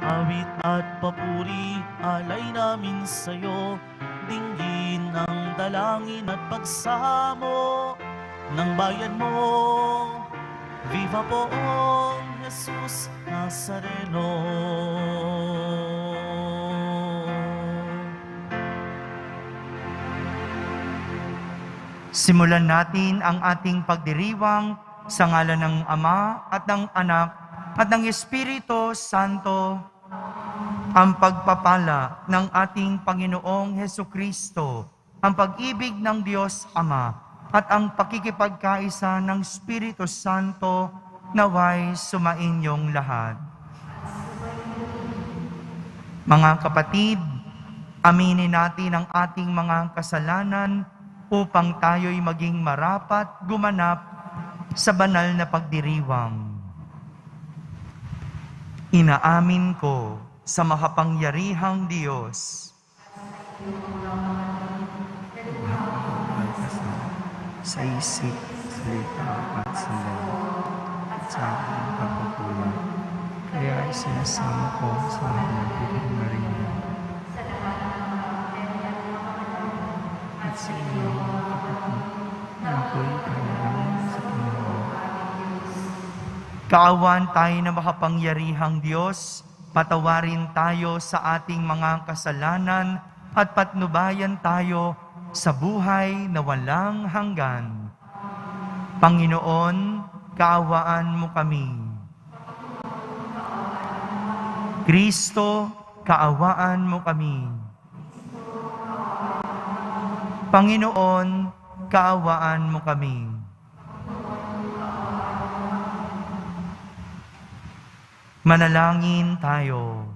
Awit at papuri, alay namin sa'yo, dinggin ang dalangin at pagsamo ng bayan mo. Viva Poong Jesus Nazareno. Simulan natin ang ating pagdiriwang sa ngalan ng Ama at ng Anak at ng Espiritu Santo. Ang pagpapala ng ating Panginoong Hesukristo, ang pag-ibig ng Diyos Ama, at ang pakikipagkaisa ng Espiritu Santo naway sumainyong lahat. Mga kapatid, aminin natin ang ating mga kasalanan upang tayo'y maging marapat gumanap sa banal na pagdiriwang. Inaamin ko sa makapangyarihang Diyos sa isip, salita at sandali at sa aking pagpapulang. Kaya ay sinasama ko sa mga Birhen Maria at sa inyong mga kapatid na ako'y panalangin sa Panginoon. Kaawan tayo na makapangyarihang Diyos, patawarin tayo sa ating mga kasalanan at patnubayan tayo sa buhay na walang hanggan. Panginoon, kaawaan mo kami. Kristo, kaawaan mo kami. Panginoon, kaawaan mo kami. Manalangin tayo.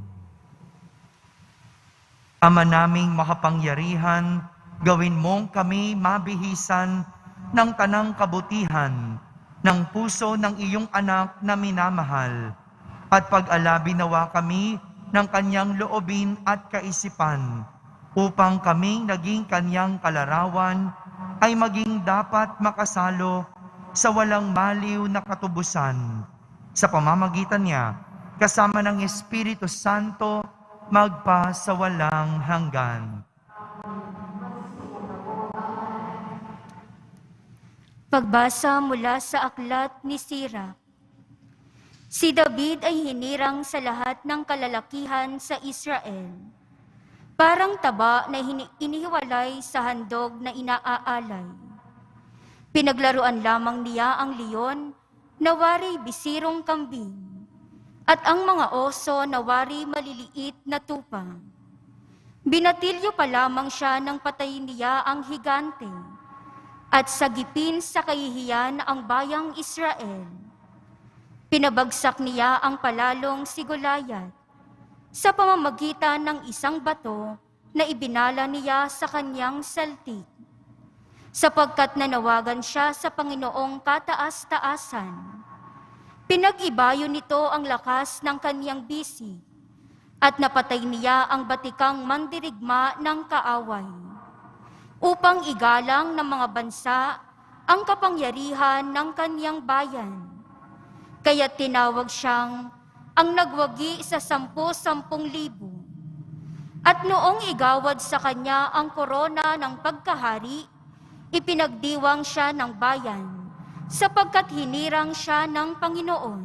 Ama naming makapangyarihan, gawin mong kami mabihisan ng tanang kabutihan ng puso ng iyong anak na minamahal, at pag-alabi nawa kami ng kanyang loobin at kaisipan, upang kaming naging kanyang kalarawan ay maging dapat makasalo sa walang maliw na katubusan. Sa pamamagitan niya, kasama ng Espiritu Santo, magpa sa walang hanggan. Pagbasa mula sa aklat ni Sira. Si David ay hinirang sa lahat ng kalalakihan sa Israel. Parang taba na inihiwalay sa handog na inaaalay. Pinaglaruan lamang niya ang leon na wari bisirong kambing, at ang mga oso na wari maliliit na tupa. Binatilyo pa lamang siya nang patayin niya ang higante, at sagipin sa kahihiyan ang bayang Israel. Pinabagsak niya ang palalong si Goliath sa pamamagitan ng isang bato na ibinala niya sa kanyang saltik, sapagkat nanawagan siya sa Panginoong kataas-taasan. Pinag-ibayo nito ang lakas ng kanyang bisig, at napatay niya ang batikang mandirigma ng kaaway, upang igalang ng mga bansa ang kapangyarihan ng kanyang bayan. Kaya tinawag siyang ang nagwagi sa 10,000,000. At noong igawad sa kanya ang korona ng pagkahari, ipinagdiwang siya ng bayan, sapagkat hinirang siya ng Panginoon.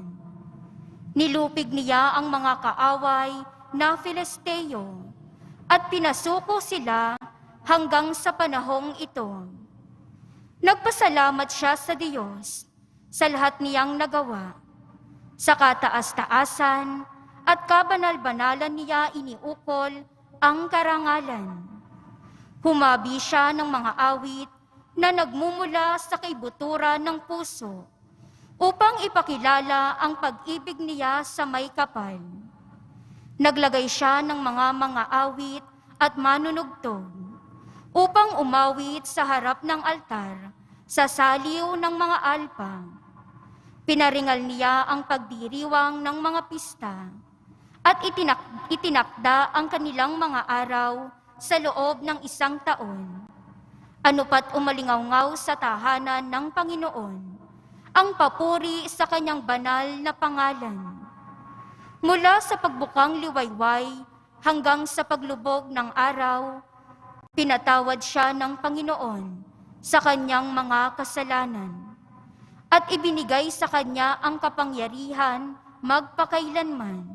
Nilupig niya ang mga kaaway na Filisteo, at pinasuko sila hanggang sa panahong ito. Nagpasalamat siya sa Diyos sa lahat niyang nagawa. Sa kataas-taasan at kabanal-banalan niya iniukol ang karangalan. Humabi siya ng mga awit na nagmumula sa kaibuturan ng puso, upang ipakilala ang pag-ibig niya sa may kapal. Naglagay siya ng mga awit at manunugtog, upang umawit sa harap ng altar, sa saliw ng mga alpa. Pinaringal niya ang pagdiriwang ng mga pista, at itinakda ang kanilang mga araw sa loob ng 1 taon. Ano pat umalingaw sa tahanan ng Panginoon, ang papuri sa kanyang banal na pangalan. Mula sa pagbukang liwayway hanggang sa paglubog ng araw, pinatawad siya ng Panginoon sa kanyang mga kasalanan at ibinigay sa kanya ang kapangyarihan magpakailanman.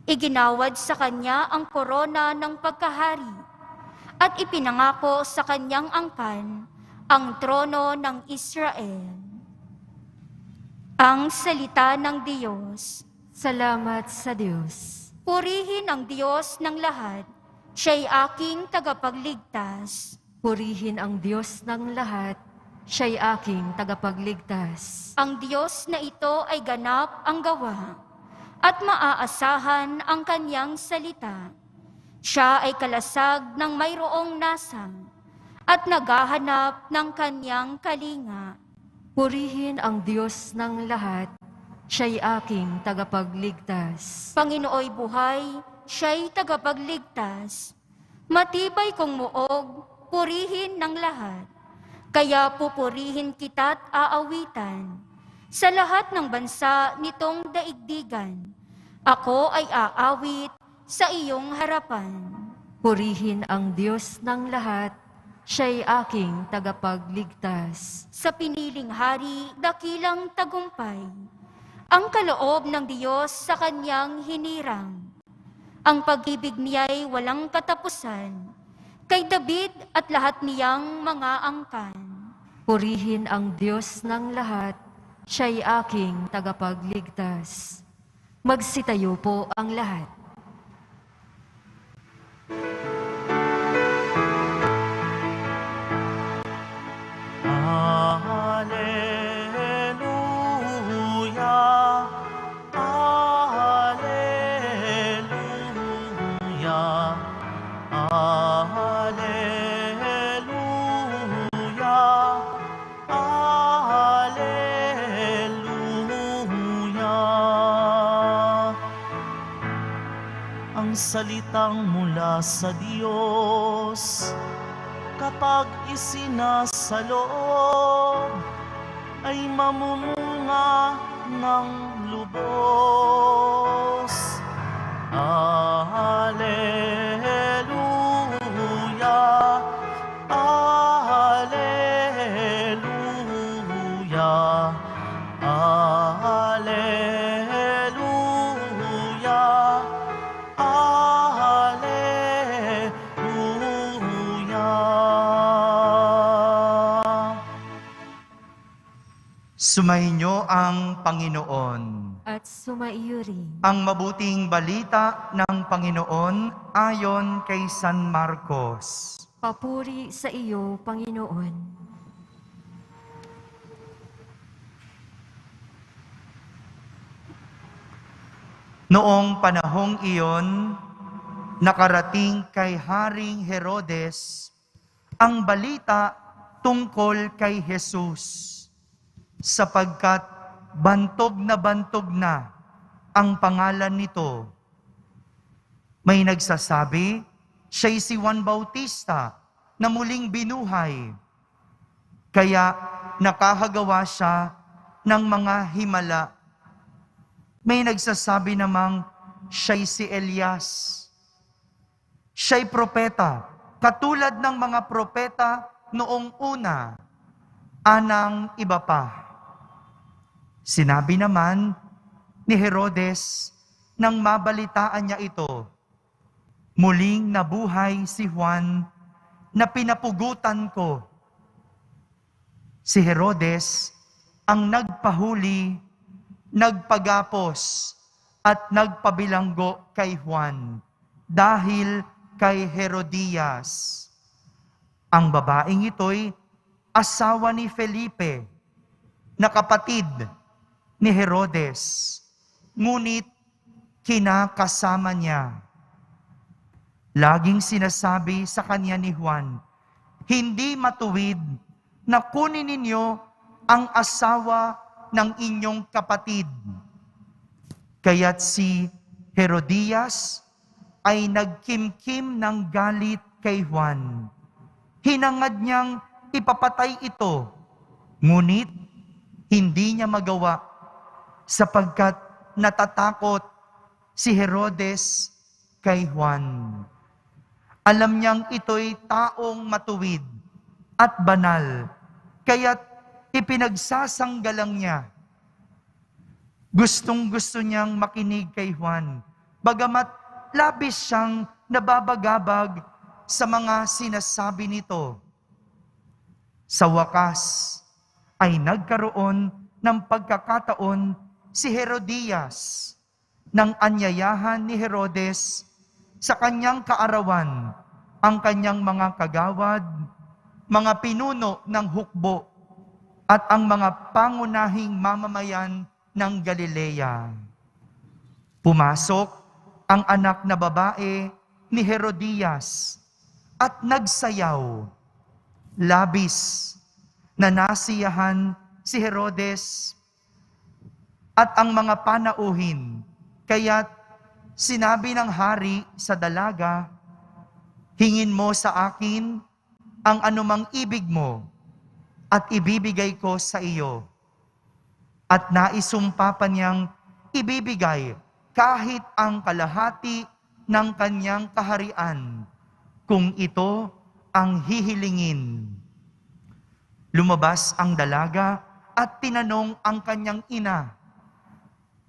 Iginawad sa kanya ang korona ng pagkahari at ipinangako sa kanyang angkan ang trono ng Israel. Ang salita ng Diyos. Salamat sa Diyos. Purihin ang Diyos ng lahat, siya'y aking tagapagligtas. Purihin ang Diyos ng lahat, siya'y aking tagapagligtas. Ang Diyos na ito ay ganap ang gawa, at maaasahan ang kanyang salita. Siya ay kalasag ng mayroong nasang, at naghahanap ng kanyang kalinga. Purihin ang Diyos ng lahat, siya'y aking tagapagligtas. Panginooy buhay, siya'y tagapagligtas. Matibay kong muog, purihin ng lahat. Kaya pupurihin kita't aawitan. Sa lahat ng bansa nitong daigdigan, ako ay aawit sa iyong harapan. Purihin ang Diyos ng lahat, siya'y aking tagapagligtas. Sa piniling hari, dakilang tagumpay. Ang kaloob ng Diyos sa kanyang hinirang. Ang pag-ibig niya'y walang katapusan, kay David at lahat niyang mga angkan. Purihin ang Diyos ng lahat, siya'y aking tagapagligtas. Magsitayo po ang lahat. Alleluia, Alleluia, Alleluia, Alleluia. Ang salitang mula sa Diyos, kapag isinasaloob, ay mamumunga ng lubos. Alleluia, Alleluia, Alleluia, Alleluia. Sumainyo ang Panginoon. At sumaiyo rin. Ang mabuting balita ng Panginoon ayon kay San Marcos. Papuri sa iyo, Panginoon. Noong panahong iyon, nakarating kay Haring Herodes ang balita tungkol kay Jesus, sapagkat bantog na ang pangalan nito. May nagsasabi, siya'y si Juan Bautista na muling binuhay. Kaya nakahagawa siya ng mga himala. May nagsasabi namang siya'y si Elias. Siya'y propeta, katulad ng mga propeta noong una, anang iba pa. Sinabi naman ni Herodes nang mabalitaan niya ito, muling nabuhay si Juan na pinapugutan ko. Si Herodes ang nagpahuli, nagpagapos at nagpabilanggo kay Juan dahil kay Herodias. Ang babaeng ito'y asawa ni Felipe, na kapatid ni Herodes, ngunit kinakasama niya. Laging sinasabi sa kanya ni Juan, hindi matuwid na kunin ninyo ang asawa ng inyong kapatid. Kaya't si Herodias ay nagkimkim ng galit kay Juan. Hinangad niyang ipapatay ito, ngunit hindi niya magawa sapagkat natatakot si Herodes kay Juan. Alam niyang ito'y taong matuwid at banal, kaya't ipinagsasanggalang niya. Gustong-gusto niyang makinig kay Juan, bagamat labis siyang nababagabag sa mga sinasabi nito. Sa wakas ay nagkaroon ng pagkakataon si Herodias nang anyayahan ni Herodes sa kanyang kaarawan ang kanyang mga kagawad, mga pinuno ng hukbo at ang mga pangunahing mamamayan ng Galilea. Pumasok ang anak na babae ni Herodias at nagsayaw. Labis na nasiyahan si Herodes at ang mga panauhin, kaya't sinabi ng hari sa dalaga, "Hingin mo sa akin ang anumang ibig mo at ibibigay ko sa iyo." At naisumpa pa niyang ibibigay kahit ang kalahati ng kanyang kaharian kung ito ang hihilingin. Lumabas ang dalaga at tinanong ang kanyang ina,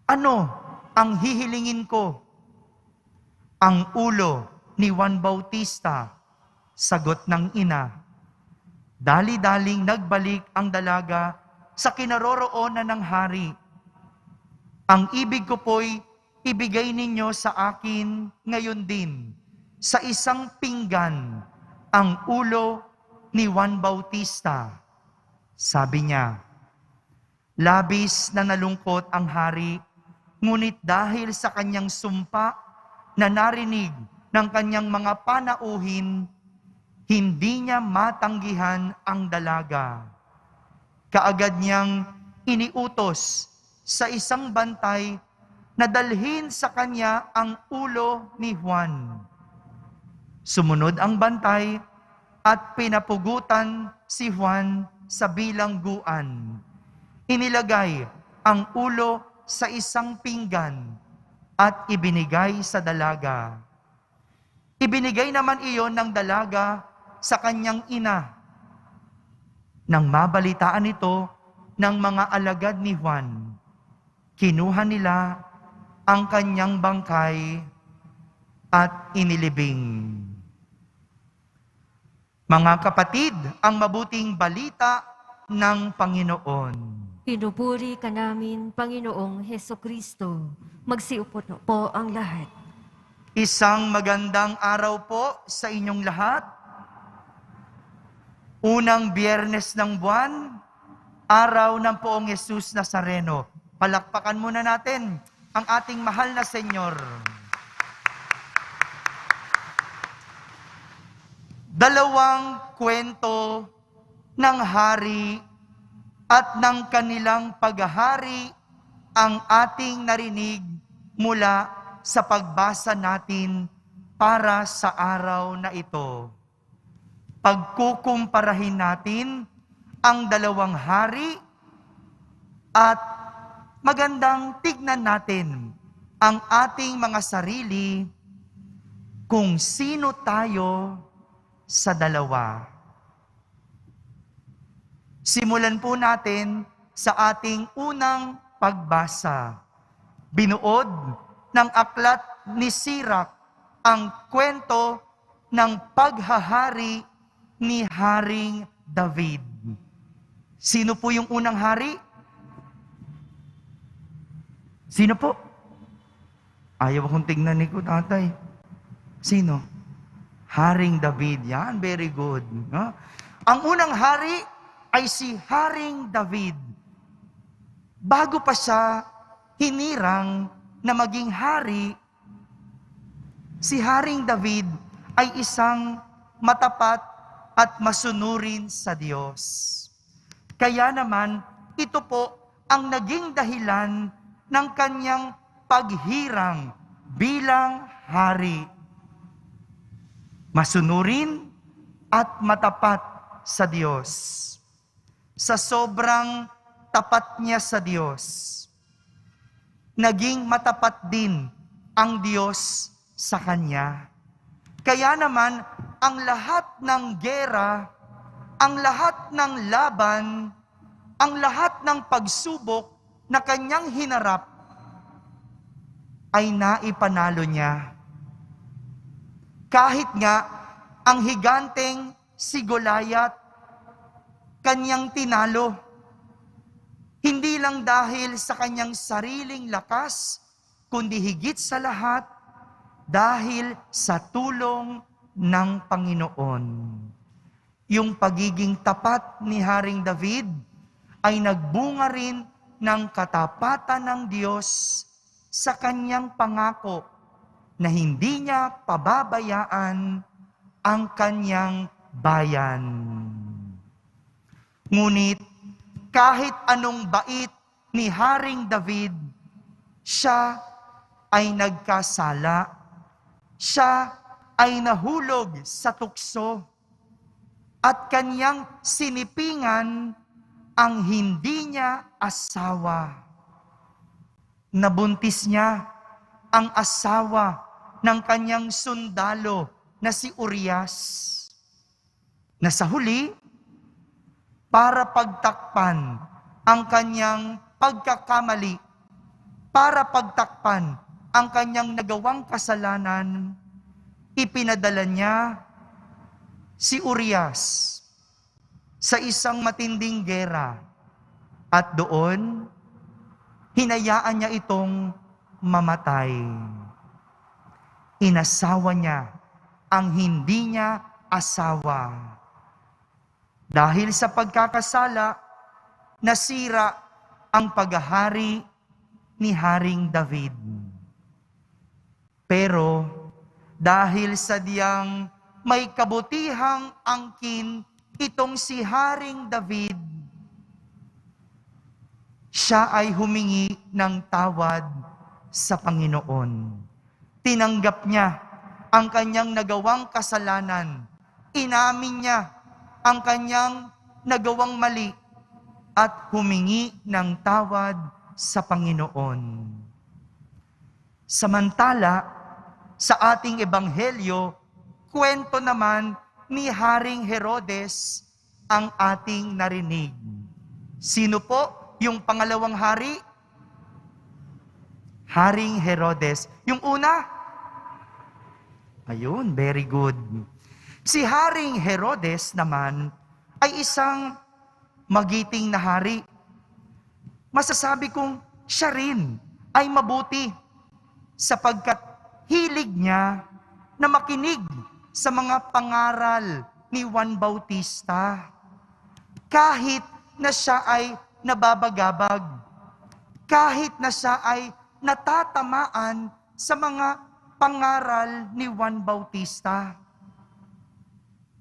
"Ano ang hihilingin ko?" "Ang ulo ni Juan Bautista," sagot ng ina. Dali-daling nagbalik ang dalaga sa kinaroroonan ng hari. "Ang ibig ko po'y ibigay ninyo sa akin ngayon din, sa isang pinggan, ang ulo ni Juan Bautista," sabi niya. Labis na nalungkot ang hari, ngunit dahil sa kanyang sumpa na narinig ng kanyang mga panauhin, hindi niya matanggihan ang dalaga. Kaagad niyang iniutos sa isang bantay na dalhin sa kanya ang ulo ni Juan. Sumunod ang bantay at pinapugutan si Juan sa bilangguan. Inilagay ang ulo sa isang pinggan at ibinigay sa dalaga. Ibinigay naman iyon ng dalaga sa kanyang ina. Nang mabalitaan ito ng mga alagad ni Juan, kinuha nila ang kanyang bangkay at inilibing. Mga kapatid, ang mabuting balita ng Panginoon. Pinupuri ka namin, Panginoong Hesukristo. Magsiupo po ang lahat. Isang magandang araw po sa inyong lahat. Unang Biyernes ng buwan, araw ng Poong Jesus Nazareno. Palakpakan muna natin ang ating mahal na Senyor. Dalawang kwento ng hari at ng kanilang paghahari ang ating narinig mula sa pagbasa natin para sa araw na ito. Pagkukumparahin natin ang dalawang hari at magandang tignan natin ang ating mga sarili kung sino tayo sa dalawa. Simulan po natin sa ating unang pagbasa. Binuod ng aklat ni Sirach ang kwento ng paghahari ni Haring David. Sino po yung unang hari? Sino po? Ayaw akong tingnan ni ko, tatay. Sino? Haring David. Yan, very good. No? Ang unang hari ay si Haring David. Bago pa siya hinirang na maging hari, si Haring David ay isang matapat at masunurin sa Diyos. Kaya naman, ito po ang naging dahilan ng kanyang paghirang bilang hari. Masunurin at matapat sa Diyos. Sa sobrang tapat niya sa Diyos, naging matapat din ang Diyos sa kanya. Kaya naman, ang lahat ng gera, ang lahat ng laban, ang lahat ng pagsubok na kanyang hinarap, ay naipanalo niya. Kahit nga, ang higanteng si Goliath, kanyang tinalo. Hindi lang dahil sa kanyang sariling lakas, kundi higit sa lahat, dahil sa tulong ng Panginoon. Yung pagiging tapat ni Haring David ay nagbunga rin ng katapatan ng Diyos sa kanyang pangako na hindi niya pababayaan ang kanyang bayan. Ngunit kahit anong bait ni Haring David, siya ay nagkasala. Siya ay nahulog sa tukso at kanyang sinipingan ang hindi niya asawa. Nabuntis niya ang asawa ng kanyang sundalo na si Urias, na sa huli, para pagtakpan ang kanyang pagkakamali, para pagtakpan ang kanyang nagawang kasalanan, ipinadala niya si Urias sa isang matinding gera at doon, hinayaan niya itong mamatay. Inasawa niya ang hindi niya asawa. Dahil sa pagkakasala, nasira ang paghahari ni Haring David. Pero dahil sa diyang may kabutihang angkin itong si Haring David, siya ay humingi ng tawad sa Panginoon. Tinanggap niya ang kanyang nagawang kasalanan. Inamin niya ang kanyang nagawang mali at humingi ng tawad sa Panginoon. Samantala, sa ating ebanghelyo, kwento naman ni Haring Herodes ang ating narinig. Sino po yung pangalawang hari? Haring Herodes. Yung una? Ayun, very good. Si Haring Herodes naman ay isang magiting na hari. Masasabi kong siya rin ay mabuti sapagkat hilig niya na makinig sa mga pangaral ni Juan Bautista. Kahit na siya ay nababagabag, kahit na siya ay natatamaan sa mga pangaral ni Juan Bautista.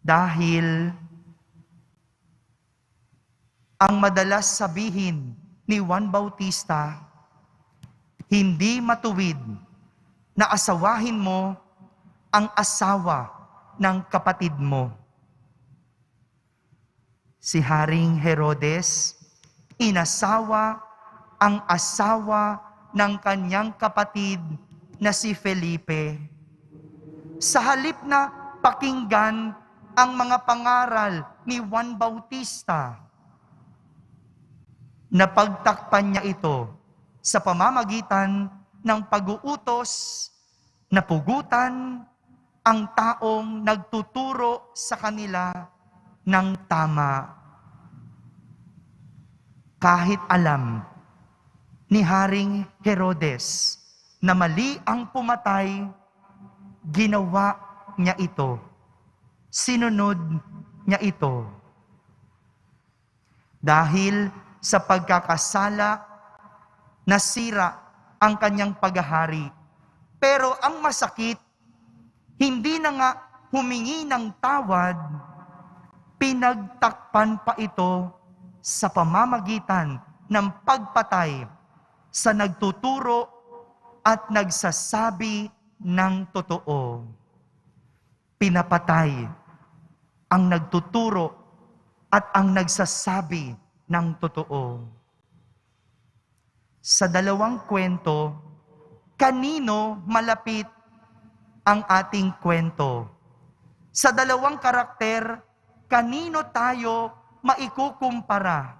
Dahil ang madalas sabihin ni Juan Bautista, hindi matuwid na asawahin mo ang asawa ng kapatid mo. Si Haring Herodes, inasawa ang asawa ng kanyang kapatid na si Felipe. Sa halip na pakinggan ang mga pangaral ni Juan Bautista, napagtakpan niya ito sa pamamagitan ng pag-uutos na pugutan ang taong nagtuturo sa kanila ng tama. Kahit alam ni Haring Herodes na mali ang pumatay, ginawa niya ito. Sinunod niya ito. Dahil sa pagkakasala, nasira ang kanyang paghahari. Pero ang masakit, hindi na nga humingi ng tawad, pinagtakpan pa ito sa pamamagitan ng pagpatay sa nagtuturo at nagsasabi ng totoo. Pinapatay ang nagtuturo at ang nagsasabi ng totoo. Sa dalawang kwento, kanino malapit ang ating kwento? Sa dalawang karakter, kanino tayo maikukumpara?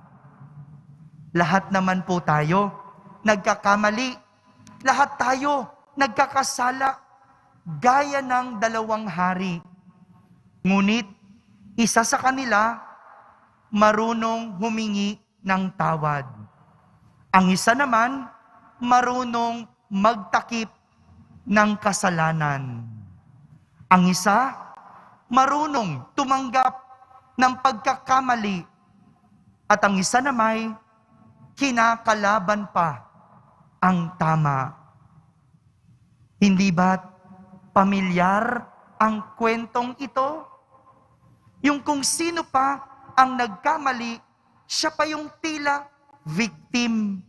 Lahat naman po tayo nagkakamali. Lahat tayo nagkakasala gaya ng dalawang hari. Ngunit isa sa kanila marunong humingi ng tawad. Ang isa naman marunong magtakip ng kasalanan. Ang isa marunong tumanggap ng pagkakamali. At ang isa naman kinakalaban pa ang tama. Hindi ba't pamilyar ang kwentong ito? Yung kung sino pa ang nagkamali, siya pa yung tila victim.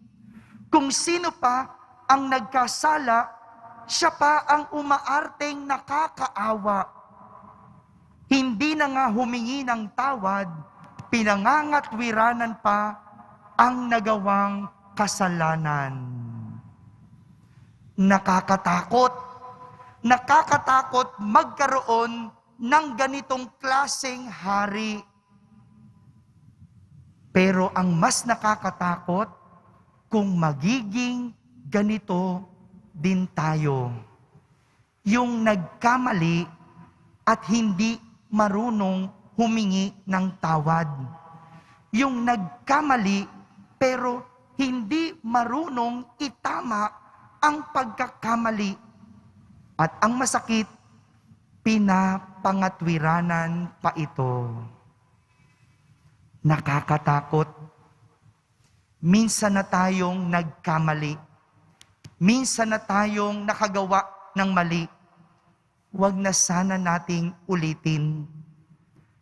Kung sino pa ang nagkasala, siya pa ang umaarteng nakakaawa. Hindi na nga humingi ng tawad, pinangangatwiranan pa ang nagawang kasalanan. Nakakatakot. Nakakatakot magkaroon ng ganitong klaseng hari. Pero ang mas nakakatakot, kung magiging ganito din tayo. Yung nagkamali at hindi marunong humingi ng tawad. Yung nagkamali pero hindi marunong itama ang pagkakamali. At ang masakit, pinapangatwiranan pa ito. Nakakatakot. Minsan na tayong nagkamali. Minsan na tayong nakagawa ng mali. Huwag na sana nating ulitin.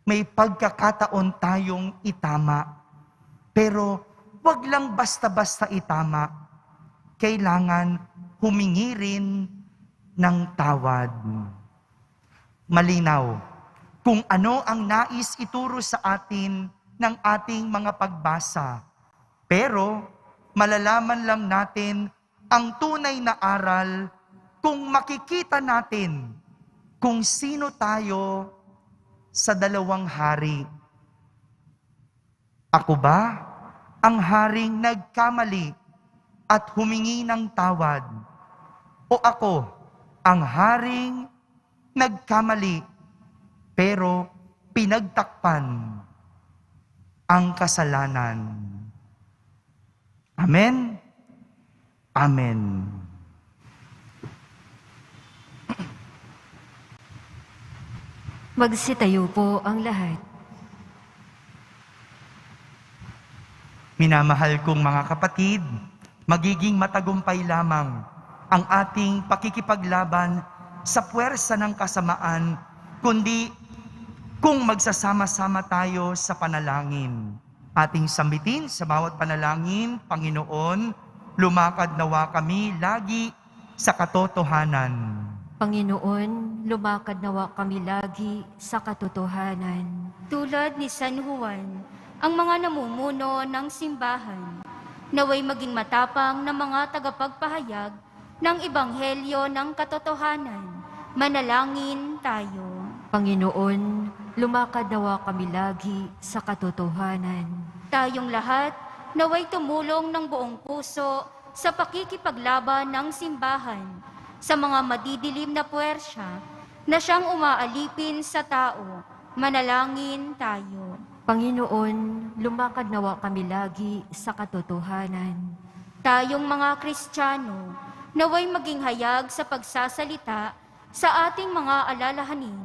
May pagkakataon tayong itama. Pero huwag lang basta-basta itama. Kailangan humingi rin ng tawad. Malinaw kung ano ang nais ituro sa atin ng ating mga pagbasa. Pero malalaman lang natin ang tunay na aral kung makikita natin kung sino tayo sa dalawang hari. Ako ba ang haring nagkamali at humingi ng tawad? O ako ang haring nagkamali pero pinagtakpan ang kasalanan? Amen? Amen. Magsitayo po ang lahat. Minamahal kong mga kapatid, magiging matagumpay lamang ang ating pakikipaglaban sa puwersa ng kasamaan, kundi kung magsasama-sama tayo sa panalangin. Ating sambitin sa bawat panalangin, Panginoon, lumakad nawa kami lagi sa katotohanan. Panginoon, lumakad nawa kami lagi sa katotohanan. Tulad ni San Juan, ang mga namumuno ng simbahan, naway maging matapang na mga tagapagpahayag ng ebanghelyo ng katotohanan. Manalangin tayo. Panginoon, lumakad nawa kami lagi sa katotohanan. Tayong lahat naway tumulong ng buong puso sa pakikipaglaban ng simbahan sa mga madidilim na puwersya na siyang umaalipin sa tao. Manalangin tayo. Panginoon, lumakad nawa kami lagi sa katotohanan. Tayong mga Kristiyano, naway maging hayag sa pagsasalita sa ating mga alalahanin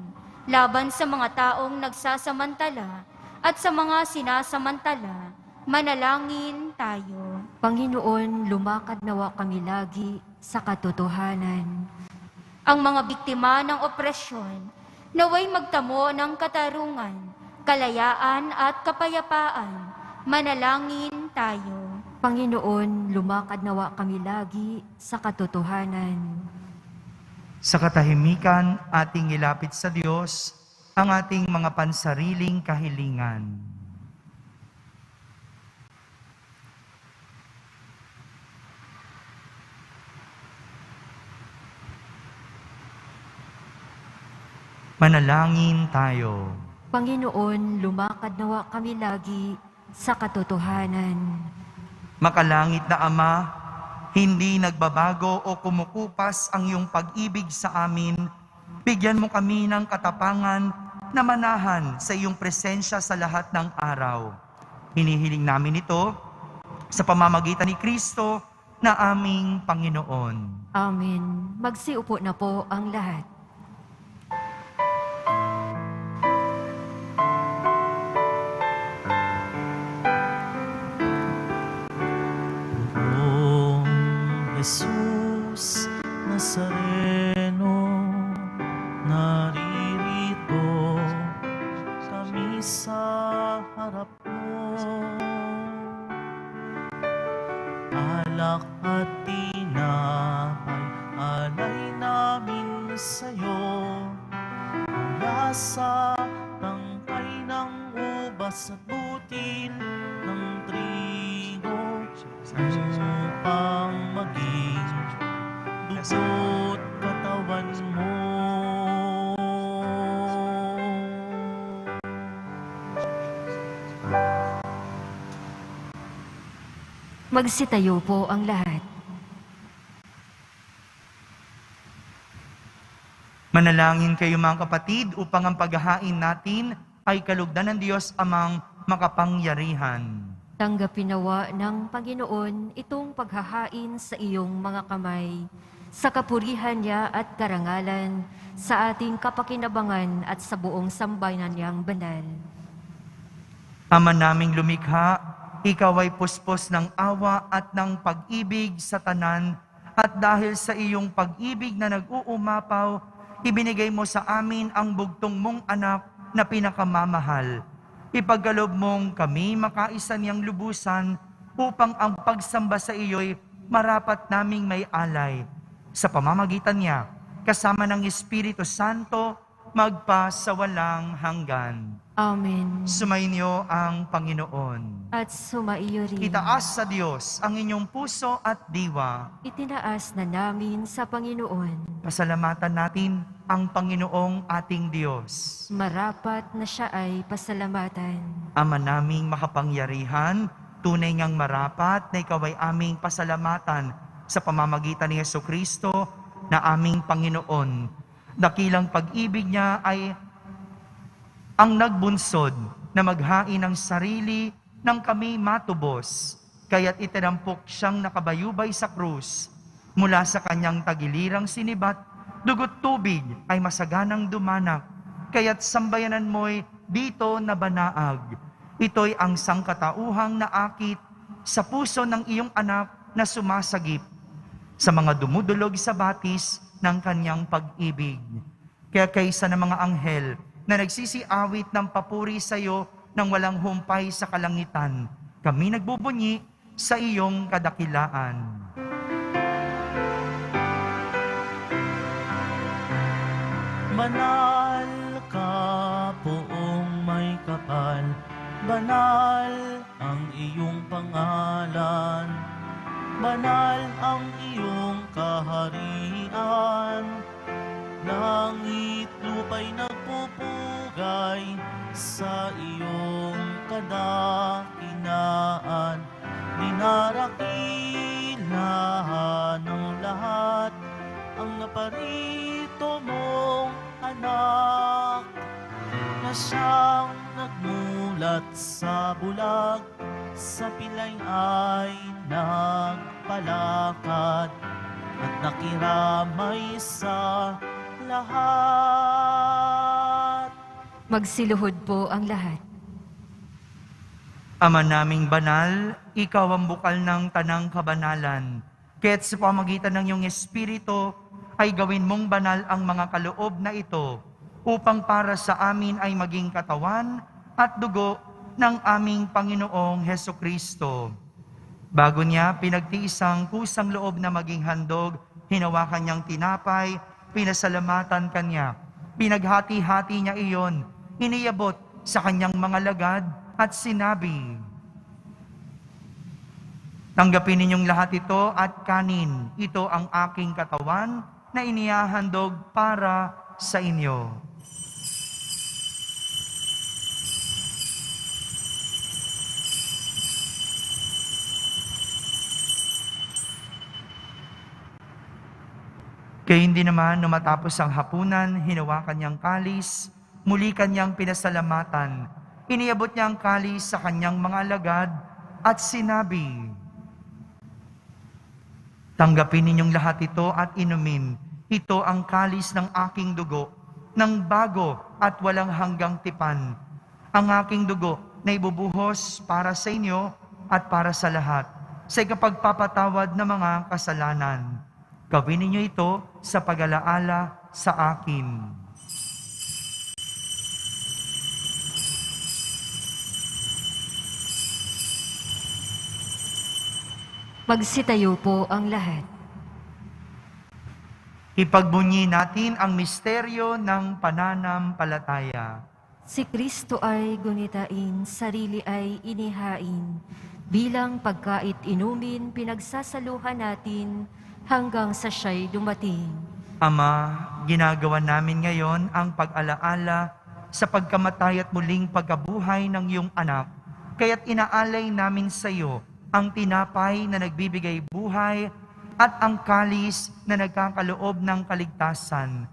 laban sa mga taong nagsasamantala at sa mga sinasamantala. Manalangin tayo. Panginoon, lumakad nawa kami lagi sa katotohanan. Ang mga biktima ng opresyon, naway magtamo ng katarungan, kalayaan at kapayapaan. Manalangin tayo. Panginoon, lumakad nawa kami lagi sa katotohanan. Sa katahimikan, ating ilapit sa Diyos ang ating mga pansariling kahilingan. Manalangin tayo. Panginoon, lumakad nawa kami lagi sa katotohanan. Makalangit na Ama, hindi nagbabago o kumukupas ang iyong pag-ibig sa amin. Bigyan mo kami ng katapangan na manahan sa iyong presensya sa lahat ng araw. Hinihiling namin ito sa pamamagitan ni Kristo na aming Panginoon. Amen. Magsiupo na po ang lahat. Pugong Jesus Nazareno, naririto kami sa harap mo. Alak at tinapay, alay namin sa'yo. Mula sa tangkay ng ubas at butil ng trigo, upang maging dugo't katawan mo. Magsitayo po ang lahat. Manalangin kayo mga kapatid upang ang paghahain natin ay kalugdan ng Diyos Amang makapangyarihan. Tanggapin nawa ng Panginoon itong paghahain sa iyong mga kamay, sa kapurihan niya at karangalan, sa ating kapakinabangan at sa buong sambayanan niyang banal. Ama naming lumikha, ikaw ay puspos ng awa at ng pag-ibig sa tanan, at dahil sa iyong pag-ibig na nag-uumapaw, ibinigay mo sa amin ang bugtong mong anak na pinakamamahal. Ipagkaloob mong kami makaisa niyang lubusan upang ang pagsamba sa iyo'y marapat naming may alay. Sa pamamagitan niya, kasama ng Espiritu Santo, magpa sa walang hanggan. Amen. Sumainyo ang Panginoon. At sumaiyo rin. Itaas sa Diyos ang inyong puso at diwa. Itinaas na namin sa Panginoon. Pasalamatan natin ang Panginoong ating Diyos. Marapat na siya ay pasalamatan. Ama naming makapangyarihan, tunay ngang marapat na ikaw ay aming pasalamatan sa pamamagitan ni Jesucristo na aming Panginoon. Dakilang pag-ibig niya ay ang nagbunsod na maghain ng sarili nang kami matubos, kaya't itinampok siyang nakabayubay sa krus. Mula sa kanyang tagilirang sinibat, dugot tubig ay masaganang dumanak, kaya't sambayanan mo'y dito na banaag. Ito'y ang sangkatauhang naakit sa puso ng iyong anak na sumasagip sa mga dumudulog sa batis ng kanyang pag-ibig. Kaya kaysa ng mga anghel na nagsisiawit ng papuri sa iyo nang walang humpay sa kalangitan, kami nagbubunyi sa iyong kadakilaan. Banal ka, poong may kapal, banal ang iyong pangalan, banal ang iyong kaharian. Langit lupa'y nagpupugay sa iyong kadakilaan. Dinarakilahan ng lahat ang naparito mong anak, na siyang nagmulat sa bulag, sa pilay ay nagpalakad, at nakiramay sa lahat. Magsiluhod po ang lahat. Ama naming banal, ikaw ang bukal ng tanang kabanalan. Kaya't sa pamagitan ng iyong Espiritu, ay gawin mong banal ang mga kaloob na ito, upang para sa amin ay maging katawan at dugo ng aming Panginoong Hesukristo. Bago niya pinagtiisang kusang loob na maging handog, hinawakan niyang tinapay, pinasalamatan kanya, pinaghati-hati niya iyon, iniyabot sa kanyang mga lagad at sinabi, "Tanggapin ninyong lahat ito at kanin, ito ang aking katawan na inihahandog para sa inyo." Kaya hindi naman nung matapos ang hapunan, hinawakan niyang kalis, muli kanyang pinasalamatan. Iniabot niya ang kalis sa kanyang mga alagad at sinabi, "Tanggapin ninyong lahat ito at inumin. Ito ang kalis ng aking dugo, ng bago at walang hanggang tipan. Ang aking dugo na ibubuhos para sa inyo at para sa lahat, sa ikapagpapatawad ng mga kasalanan. Gawin ninyo ito sa pag-alaala sa akin." Magsitayo po ang lahat. Ipagbunyi natin ang misteryo ng pananampalataya. Si Kristo ay gunitain, sarili ay inihain. Bilang pagkait inumin, pinagsasaluhan natin hanggang sa siya'y dumating. Ama, ginagawa namin ngayon ang pag-alaala sa pagkamatay at muling pagkabuhay ng iyong anak. Kaya't inaalay namin sa iyo ang tinapay na nagbibigay buhay at ang kalis na nagkakaloob ng kaligtasan.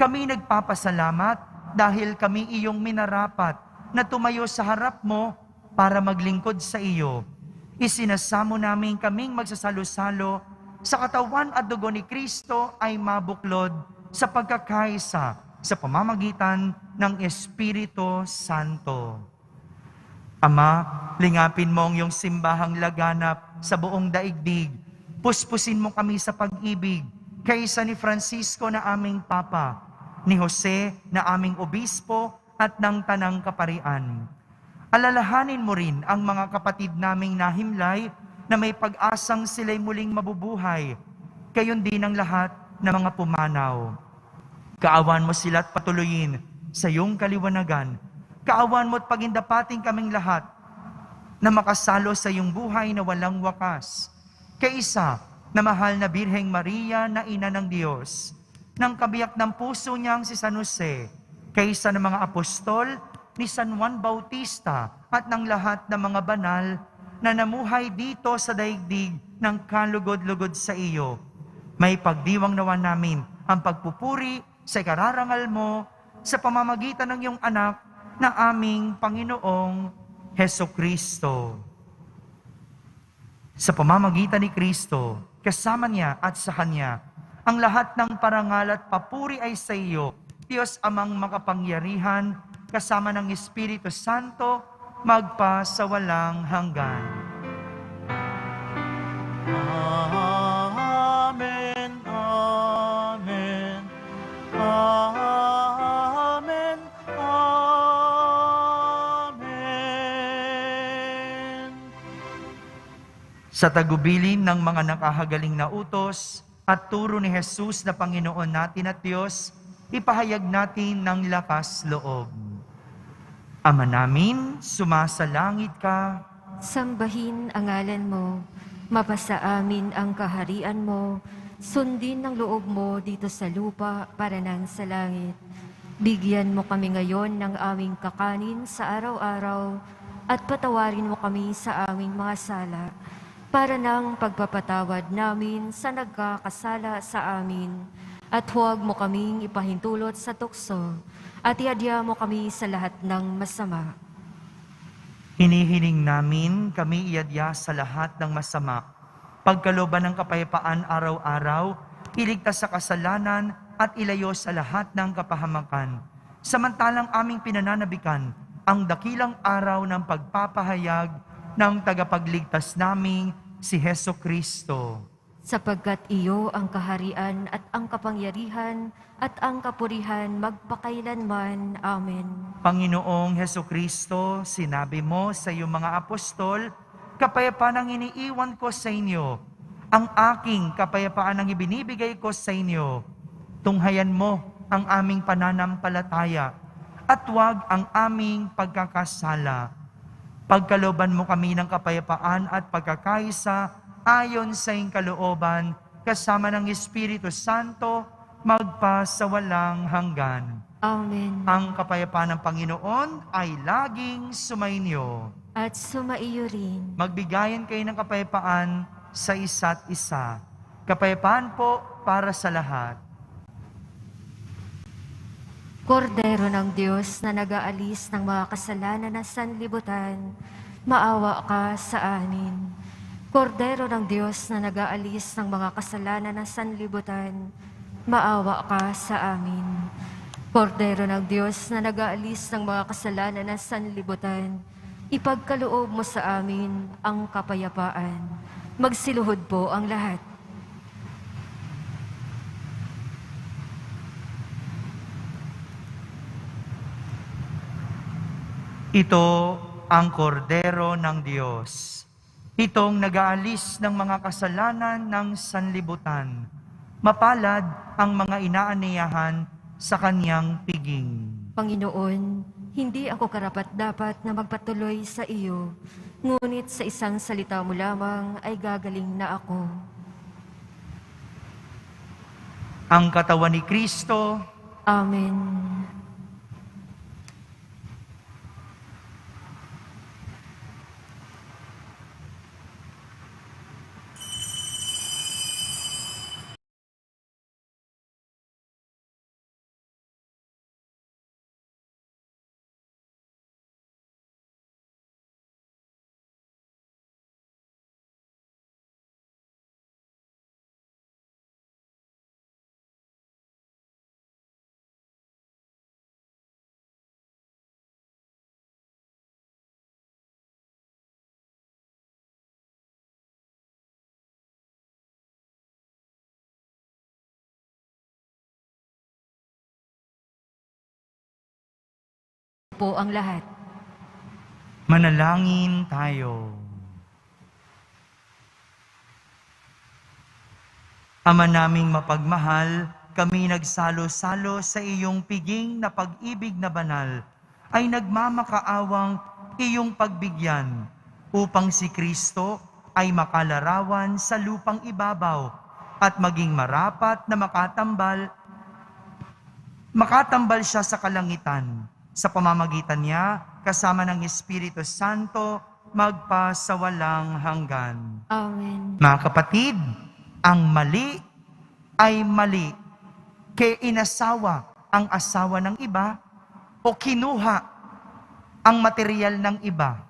Kami nagpapasalamat dahil kami iyong minarapat na tumayo sa harap mo para maglingkod sa iyo. Isinasamo namin kaming magsasalo-salo sa katawan at dugo ni Kristo ay mabuklod sa pagkakaisa sa pamamagitan ng Espiritu Santo. Ama, lingapin mo ang iyong simbahang laganap sa buong daigdig. Puspusin mo kami sa pag-ibig, kaysa ni Francisco na aming Papa, ni Jose na aming Obispo at ng Tanang Kaparian. Alalahanin mo rin ang mga kapatid naming nahimlay na may pag-asang sila'y muling mabubuhay, gayon din ang lahat ng mga pumanaw. Kaawan mo sila at patuloyin sa iyong kaliwanagan. Kaawan mo at pagindapating kaming lahat na makasalo sa iyong buhay na walang wakas. Kaisa na mahal na Birheng Maria na Ina ng Diyos, ng kabiyak ng puso niyang si San Jose, kaisa ng mga apostol ni San Juan Bautista at ng lahat ng mga banal na namuhay dito sa daigdig ng kalugod-lugod sa iyo. May pagdiwang nawa namin ang pagpupuri sa ikararangal mo sa pamamagitan ng iyong anak na aming Panginoong Hesukristo. Sa pamamagitan ni Kristo, kasama niya at sa Kanya, ang lahat ng parangal at papuri ay sa iyo, Diyos Amang makapangyarihan, kasama ng Espiritu Santo, magpa sa walang hanggan. Amen, amen, amen, amen. Sa tagubilin ng mga nakahagaling na utos at turo ni Jesus na Panginoon natin at Diyos, ipahayag natin ng lakas loob. Ama namin, sumasalangit ka. Sambahin ang ngalan mo, mapasa amin ang kaharian mo, sundin ang loob mo dito sa lupa para nang sa langit. Bigyan mo kami ngayon ng aming kakanin sa araw-araw at patawarin mo kami sa aming mga sala para nang pagpapatawad namin sa nagkakasala sa amin. At huwag mo kaming ipahintulot sa tukso at iadya mo kami sa lahat ng masama. Hinihiling namin kami iadya sa lahat ng masama. Pagkalooban ng kapayapaan araw-araw, iligtas sa kasalanan at ilayo sa lahat ng kapahamakan. Samantalang aming pinananabikan ang dakilang araw ng pagpapahayag ng tagapagligtas naming si Hesukristo. Sapagkat iyo ang kaharian at ang kapangyarihan at ang kapurihan magpakailanman. Amen. Panginoong Hesukristo, sinabi mo sa iyong mga apostol, kapayapaan ang iniiwan ko sa inyo. Ang aking kapayapaan ang ibinibigay ko sa inyo. Tunghayan mo ang aming pananampalataya at huwag ang aming pagkakasala. Pagkalooban mo kami ng kapayapaan at pagkakaisa ayon sa iyong kalooban, kasama ng Espiritu Santo, magpa sa walang hanggan. Amen. Ang kapayapaan ng Panginoon ay laging sumainyo. At sumaiyo rin. Magbigayan kayo ng kapayapaan sa isa't isa. Kapayapaan po para sa lahat. Kordero ng Diyos na nag-aalis ng mga kasalanan ng sanlibutan, maawa ka sa amin. Kordero ng Diyos na nag-aalis ng mga kasalanan ng sanlibutan, maawa ka sa amin. Kordero ng Diyos na nag-aalis ng mga kasalanan ng sanlibutan, ipagkaloob mo sa amin ang kapayapaan. Magsiluhod po ang lahat. Ito ang kordero ng Diyos. Itong nag-aalis ng mga kasalanan ng sanlibutan. Mapalad ang mga inaaniyahan sa kanyang piging. Panginoon, hindi ako karapat-dapat na magpatuloy sa iyo, ngunit sa isang salita mo lamang ay gagaling na ako. Ang katawan ni Kristo, Amen. Po ang lahat. manalangin tayo. Ama naming mapagmahal, kami nagsalo-salo sa iyong piging na pag-ibig na banal, ay nagmamakaawang iyong pagbigyan, upang si Kristo ay makalarawan sa lupang ibabaw at maging marapat na makatambal siya sa kalangitan. Sa pamamagitan niya, kasama ng Espiritu Santo, magpasawalang hanggan. Amen. Mga kapatid, ang mali ay mali. Kaya inasawa ang asawa ng iba o kinuha ang material ng iba.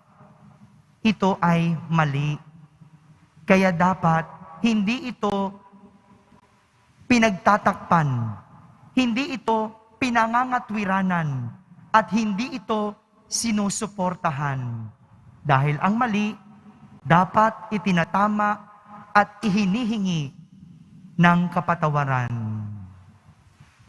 Ito ay mali. Kaya dapat hindi ito pinagtatakpan, hindi ito pinangangatwiranan, at hindi ito sinusuportahan. Dahil ang mali, dapat itinatama at ihinihingi ng kapatawaran.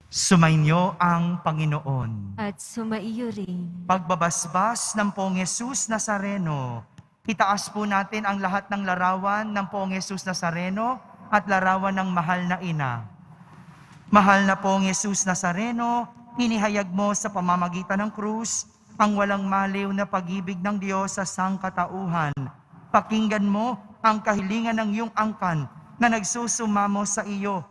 Sumainyo ang Panginoon. At sumaiyo rin. Pagbabasbas ng Poong Jesus Nazareno, itaas po natin ang lahat ng larawan ng Poong Jesus Nazareno at larawan ng mahal na ina. Mahal na Poong Jesus Nazareno, inihayag mo sa pamamagitan ng krus ang walang maliw na pag-ibig ng Diyos sa sangkatauhan. Pakinggan mo ang kahilingan ng iyong angkan na nagsusumamo sa iyo.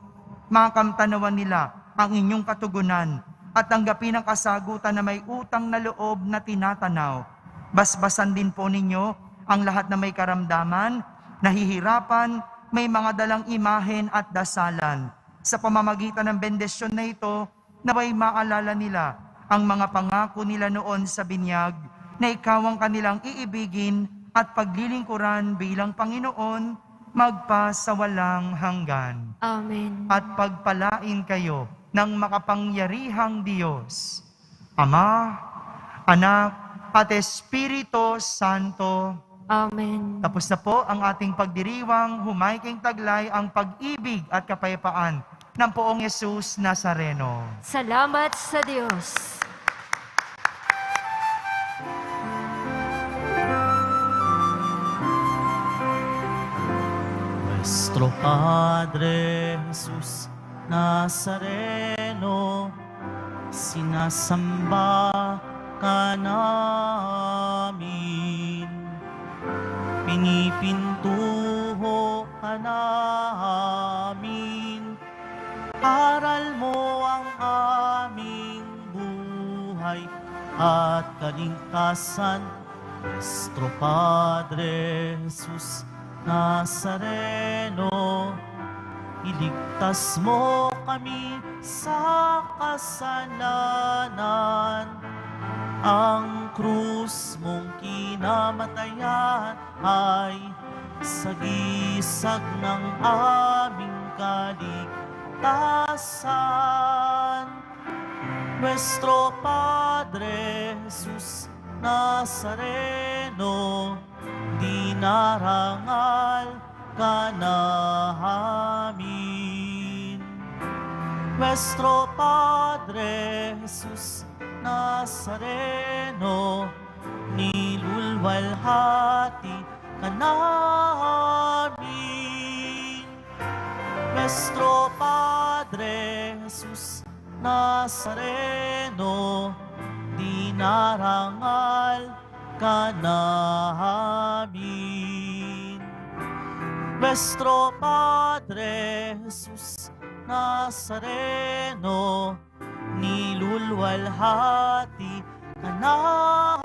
Makamtanawan nila ang inyong katugunan at tanggapin ang kasagutan na may utang na loob na tinatanaw. Basbasan din po ninyo ang lahat na may karamdaman, nahihirapan, may mga dalang imahen at dasalan. Sa pamamagitan ng bendisyon na ito, naway maalala nila ang mga pangako nila noon sa binyag na ikaw ang kanilang iibigin at paglilingkuran bilang Panginoon magpasawalang hanggan. Amen. At pagpalain kayo ng makapangyarihang Diyos, Ama, Anak, at Espiritu Santo. Amen. Tapos na po ang ating pagdiriwang, humayking taglay ang pag-ibig at kapayapaan ng Poong Jesus Nazareno. Salamat sa Diyos. Nuestro Padre Jesus Nazareno, sinasamba ka namin. Pinipintuho ka namin. Aral mo ang aming buhay at kalingkasan. Nuestro Padre Jesus Nazareno, iligtas mo kami sa kasalanan. Ang krus mong kinamatayan ay sagisag ng aming kaligtasan. Nuestro Padre Jesus Nazareno, dinarangal ka namin. Nuestro Padre Jesus Nazareno, nilulwalhati ka namin. Nuestro Padre Jesus Nazareno, dinarangal ka namin. Nuestro Padre Jesus Nazareno, nilulwalhati ka namin.